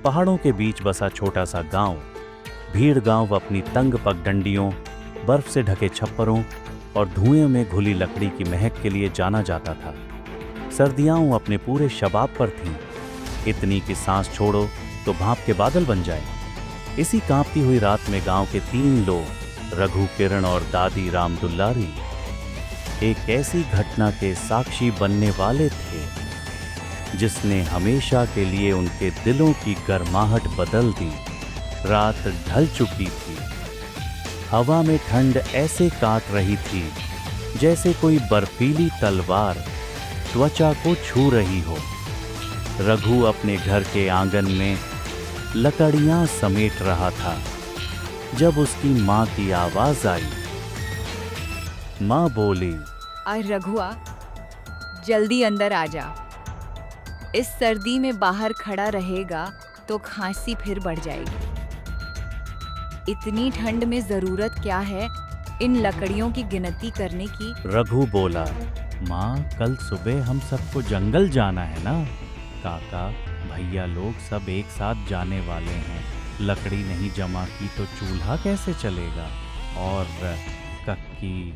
पहाड़ों के बीच बसा छोटा सा गांव भीड़ गांव अपनी तंग पगडंडियों, बर्फ से ढके छप्परों और धुएं में घुली लकड़ी की महक के लिए जाना जाता था। सर्दियां अपने पूरे शबाब पर थीं, इतनी कि सांस छोड़ो तो भाप के बादल बन जाए। इसी कांपती हुई रात में गांव के 3 लोग, रघु, किरण और दादी राम दुल्लारी, एक ऐसी घटना के साक्षी बनने वाले थे जिसने हमेशा के लिए उनके दिलों की गर्माहट बदल दी। रात ढल चुकी थी, हवा में ठंड ऐसे काट रही थी जैसे कोई बर्फीली तलवार त्वचा को छू रही हो। रघु अपने घर के आंगन में लकड़ियां समेट रहा था जब उसकी मां की आवाज आई। मां बोली, अरे रघुआ, जल्दी अंदर आ जा। इस सर्दी में बाहर खड़ा रहेगा तो खांसी फिर बढ़ जाएगी। इतनी ठंड में जरूरत क्या है इन लकड़ियों की गिनती करने की? रघु बोला, माँ, कल सुबह हम सबको जंगल जाना है ना। काका, भैया लोग सब एक साथ जाने वाले हैं। लकड़ी नहीं जमा की तो चूल्हा कैसे चलेगा? और कक्की,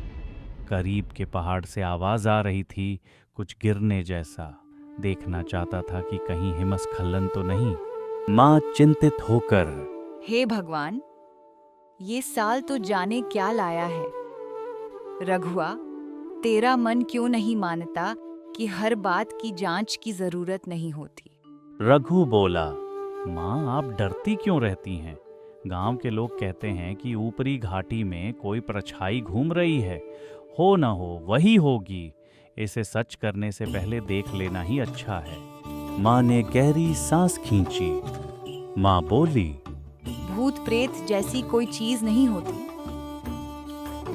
करीब के पहाड़ से आवाज आ रही थी, कुछ गिरने जैसा। देखना चाहता था कि कहीं हिमस्खलन तो नहीं। माँ चिंतित होकर, हे भगवान, ये साल तो जाने क्या लाया है। रघुआ, तेरा मन क्यों नहीं मानता कि हर बात की जांच की जरूरत नहीं होती? रघु बोला, माँ, आप डरती क्यों रहती हैं? गांव के लोग कहते हैं कि ऊपरी घाटी में कोई परछाई घूम रही है। हो न हो वही होगी। इसे सच करने से पहले देख लेना ही अच्छा है। माँ ने गहरी सांस खींची। माँ बोली, भूत प्रेत जैसी कोई चीज नहीं होती,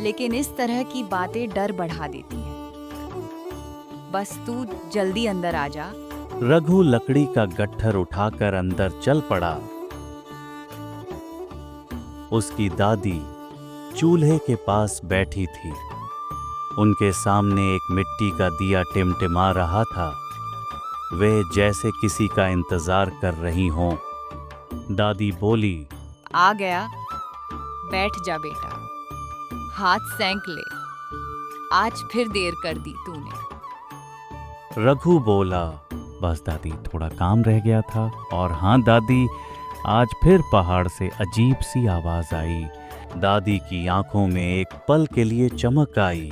लेकिन इस तरह की बातें डर बढ़ा देती हैं। बस तू जल्दी अंदर आ जा। रघु लकड़ी का गट्ठर उठाकर अंदर चल पड़ा। उसकी दादी चूल्हे के पास बैठी थी। उनके सामने एक मिट्टी का दिया टिमटिमा रहा था। वे जैसे किसी का इंतजार कर रही हों। दादी बोली, आ गया, बैठ जा बेटा, हाथ सेंक ले। आज फिर देर कर दी तूने। रघु बोला, बस दादी, थोड़ा काम रह गया था। और हाँ दादी, आज फिर पहाड़ से अजीब सी आवाज आई। दादी की आंखों में एक पल के लिए चमक आई।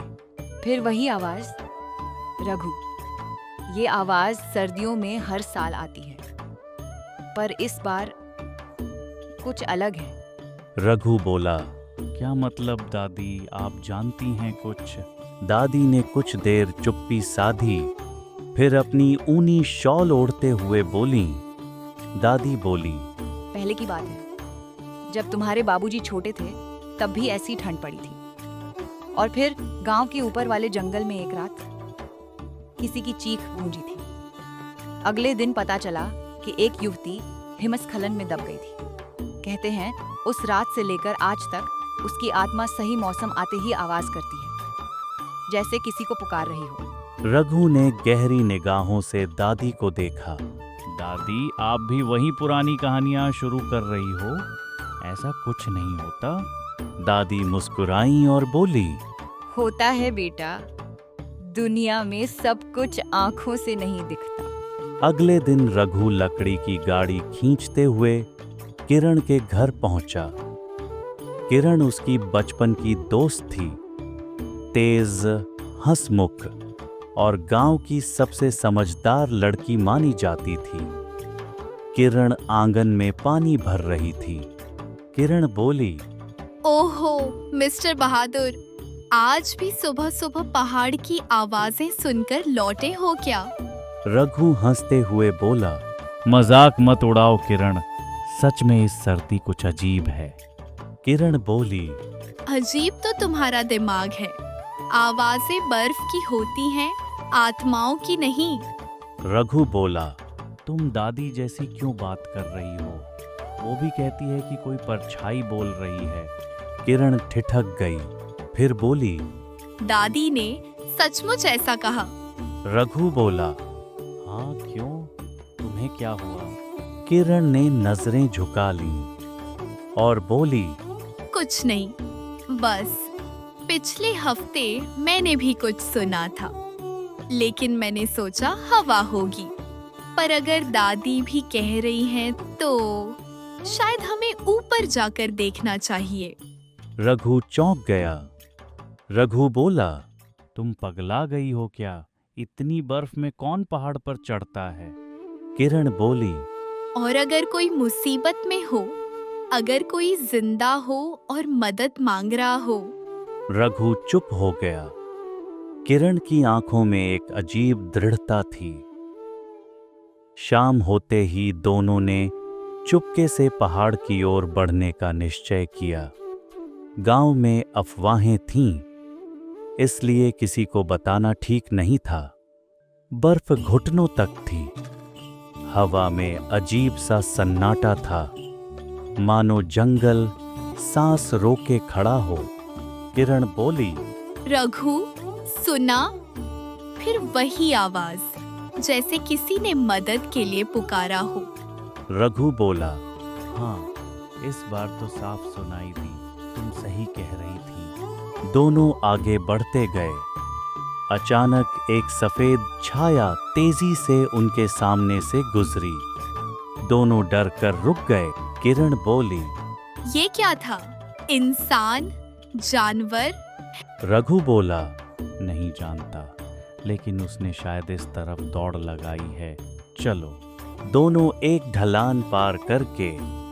फिर वही आवाज? रघु, ये आवाज सर्दियों में हर साल आती है, पर इस बार कुछ अलग है। रघु बोला, क्या मतलब दादी, आप जानती हैं कुछ? दादी ने कुछ देर चुप्पी साधी, फिर अपनी ऊनी शॉल ओढ़ते हुए बोली। दादी बोली, पहले की बात है, जब तुम्हारे बाबूजी छोटे थे तब भी ऐसी ठंड पड़ी थी। और फिर गांव के ऊपर वाले जंगल में एक रात किसी की चीख गूंजी थी। अगले दिन पता चला कि एक युवती हिमस्खलन में दब गई थी। कहते हैं उस रात से लेकर आज तक उसकी आत्मा सही मौसम आते ही आवाज करती है, जैसे किसी को पुकार रही हो। रघु ने गहरी निगाहों से दादी को देखा। दादी, आप भी वही पुरानी कहानियां शुरू कर रही हो? ऐसा कुछ नहीं होता। दादी मुस्कुराई और बोली, होता है बेटा, दुनिया में सब कुछ आंखों से नहीं दिखता। अगले दिन रघु लकड़ी की गाड़ी खींचते हुए किरण के घर पहुंचा। किरण उसकी बचपन की दोस्त थी, तेज, हंसमुख और गांव की सबसे समझदार लड़की मानी जाती थी। किरण आंगन में पानी भर रही थी। किरण बोली, ओहो मिस्टर बहादुर, आज भी सुबह सुबह पहाड़ की आवाजें सुनकर लौटे हो क्या? रघु हंसते हुए बोला, मजाक मत उड़ाओ किरण, सच में इस सर्दी कुछ अजीब है। किरण बोली, अजीब तो तुम्हारा दिमाग है। आवाजें बर्फ की होती हैं, आत्माओं की नहीं। रघु बोला, तुम दादी जैसी क्यों बात कर रही हो? वो भी कहती है कि कोई परछाई बोल रही है। किरण ठिठक गई, फिर बोली, दादी ने सचमुच ऐसा कहा? रघु बोला, हाँ, क्यों, तुम्हें क्या हुआ? किरण ने नजरें झुका लीं और बोली, कुछ नहीं, बस पिछले हफ्ते मैंने भी कुछ सुना था, लेकिन मैंने सोचा हवा होगी। पर अगर दादी भी कह रही हैं तो शायद हमें ऊपर जाकर देखना चाहिए। रघु चौंक गया। रघु बोला, तुम पगला गई हो क्या? इतनी बर्फ में कौन पहाड़ पर चढ़ता है? किरण बोली, और अगर कोई मुसीबत में हो, अगर कोई जिंदा हो और मदद मांग रहा हो। रघु चुप हो गया। किरण की आंखों में एक अजीब दृढ़ता थी। शाम होते ही दोनों ने चुपके से पहाड़ की ओर बढ़ने का निश्चय किया। गांव में अफवाहें थीं, इसलिए किसी को बताना ठीक नहीं था। बर्फ घुटनों तक थी। हवा में अजीब सा सन्नाटा था, मानो जंगल सांस रोके खड़ा हो। किरण बोली, रघु, सुना? फिर वही आवाज, जैसे किसी ने मदद के लिए पुकारा हो। रघु बोला, हाँ, इस बार तो साफ सुनाई दी। तुम सही कह रही थी। दोनों आगे बढ़ते गए। अचानक एक सफेद छाया तेजी से उनके सामने से गुजरी। दोनों डर कर रुक गए। किरण बोली, ये क्या था? इंसान? जानवर? रघु बोला, नहीं जानता, लेकिन उसने शायद इस तरफ दौड़ लगाई है। चलो। दोनों एक ढलान पार करके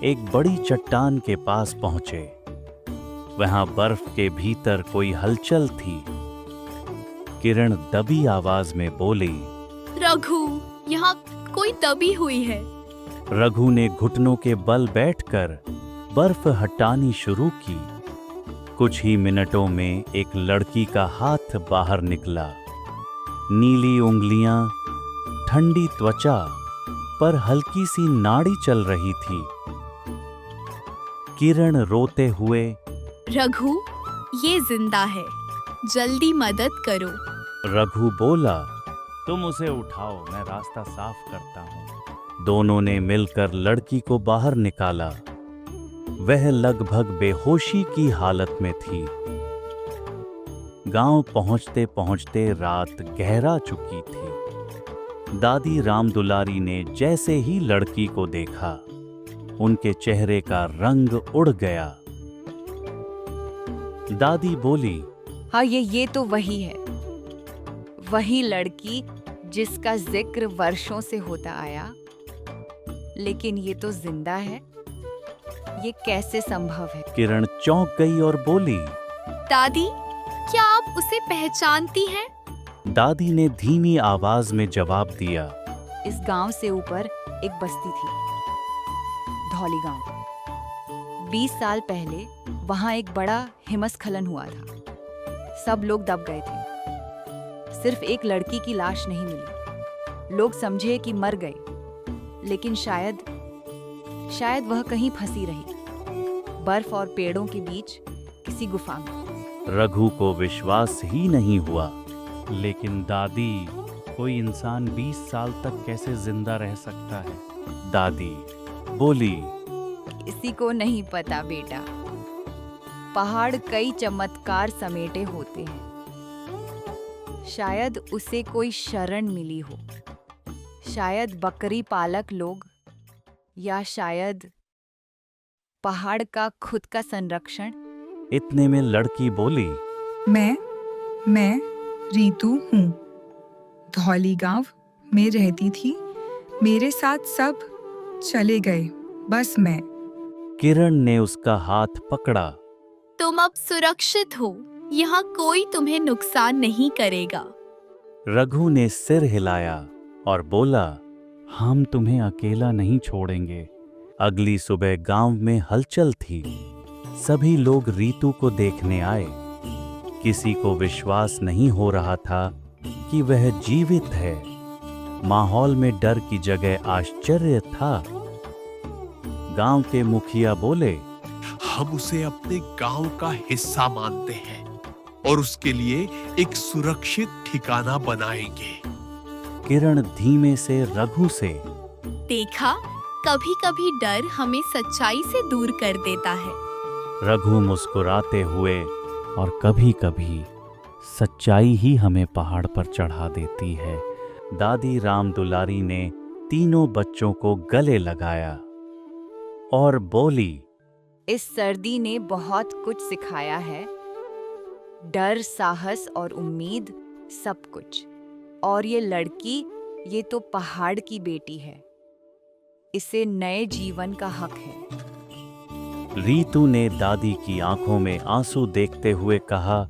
एक बड़ी चट्टान के पास पहुंचे। वहां बर्फ के भीतर कोई हलचल थी। किरण दबी आवाज में बोली, रघु, यहाँ कोई दबी हुई है। रघु ने घुटनों के बल बैठकर बर्फ हटानी शुरू की। कुछ ही मिनटों में एक लड़की का हाथ बाहर निकला। नीली उंगलियां, ठंडी त्वचा, पर हल्की सी नाड़ी चल रही थी। किरण रोते हुए, रघु, ये जिंदा है, जल्दी मदद करो। रघु बोला, तुम उसे उठाओ, मैं रास्ता साफ करता हूं। दोनों ने मिलकर लड़की को बाहर निकाला। वह लगभग बेहोशी की हालत में थी। गांव पहुंचते पहुंचते रात गहरा चुकी थी। दादी रामदुलारी ने जैसे ही लड़की को देखा, उनके चेहरे का रंग उड़ गया। दादी बोली, हाँ, ये तो वही है, वही लड़की जिसका जिक्र वर्षों से होता आया, लेकिन ये तो जिंदा है। ये कैसे संभव है? किरण चौंक गई और बोली, दादी, क्या आप उसे पहचानती हैं? दादी ने धीमी आवाज में जवाब दिया, इस गांव से ऊपर एक बस्ती थी, धौली गांव। 20 साल पहले वहां एक बड़ा हिमस्खलन हुआ था। सब लोग दब गए थे। सिर्फ एक लड़की की लाश नहीं मिली। लोग समझे कि मर गई, लेकिन शायद वह कहीं फंसी रही, बर्फ और पेड़ों के बीच किसी गुफा में। रघु को विश्वास ही नहीं हुआ। लेकिन दादी, कोई इंसान 20 साल तक कैसे जिंदा रह सकता है? दादी बोली, किसी को नहीं पता बेटा। पहाड़ कई चमत्कार समेटे होते हैं। शायद उसे कोई शरण मिली हो, शायद बकरी पालक लोग, या शायद पहाड़ का खुद का संरक्षण। इतने में लड़की बोली, मैं रीतू हूँ। धौली गांव में रहती थी। मेरे साथ सब चले गए, बस मैं। किरण ने उसका हाथ पकड़ा। तुम अब सुरक्षित हो, यहाँ कोई तुम्हें नुकसान नहीं करेगा। रघु ने सिर हिलाया और बोला, हम तुम्हें अकेला नहीं छोड़ेंगे। अगली सुबह गांव में हलचल थी। सभी लोग रीतू को देखने आए। किसी को विश्वास नहीं हो रहा था कि वह जीवित है। माहौल में डर की जगह आश्चर्य था। गांव के मुखिया बोले, हम उसे अपने गांव का हिस्सा मानते हैं और उसके लिए एक सुरक्षित ठिकाना बनाएंगे। किरण धीमे से रघु से, देखा, कभी कभी डर हमें सच्चाई से दूर कर देता है। रघु मुस्कुराते हुए, और कभी-कभी सच्चाई ही हमें पहाड़ पर चढ़ा देती है। दादी राम दुलारी ने तीनों बच्चों को गले लगाया और बोली, इस सर्दी ने बहुत कुछ सिखाया है, डर, साहस और उम्मीद, सब कुछ। और ये लड़की, ये तो पहाड़ की बेटी है, इसे नए जीवन का हक है। रीतू ने दादी की आंखों में आंसू देखते हुए कहा।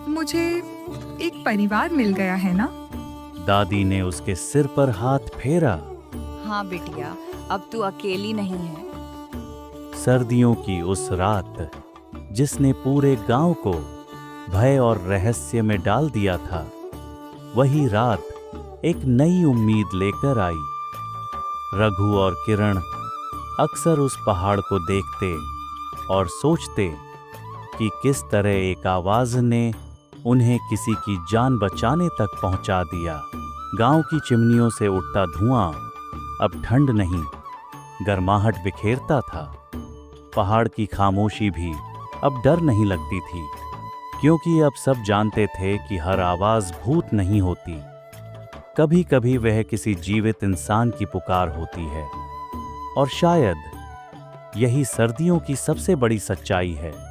मुझे एक परिवार मिल गया है ना। दादी ने उसके सिर पर हाथ फेरा। हाँ बिटिया, अब तू अकेली नहीं है। सर्दियों की उस रात जिसने पूरे गांव को भय और रहस्य में डाल दिया था, वही रात एक नई उम्मीद लेकर आई। रघु और किरण अक्सर उस पहाड़ को देखते और सोचते कि किस तरह एक आवाज ने उन्हें किसी की जान बचाने तक पहुंचा दिया। गांव की चिमनियों से उठता धुआं अब ठंड नहीं, गर्माहट बिखेरता था। पहाड़ की खामोशी भी अब डर नहीं लगती थी, क्योंकि अब सब जानते थे कि हर आवाज भूत नहीं होती, कभी कभी वह किसी जीवित इंसान की पुकार होती है। और शायद यही सर्दियों की सबसे बड़ी सच्चाई है।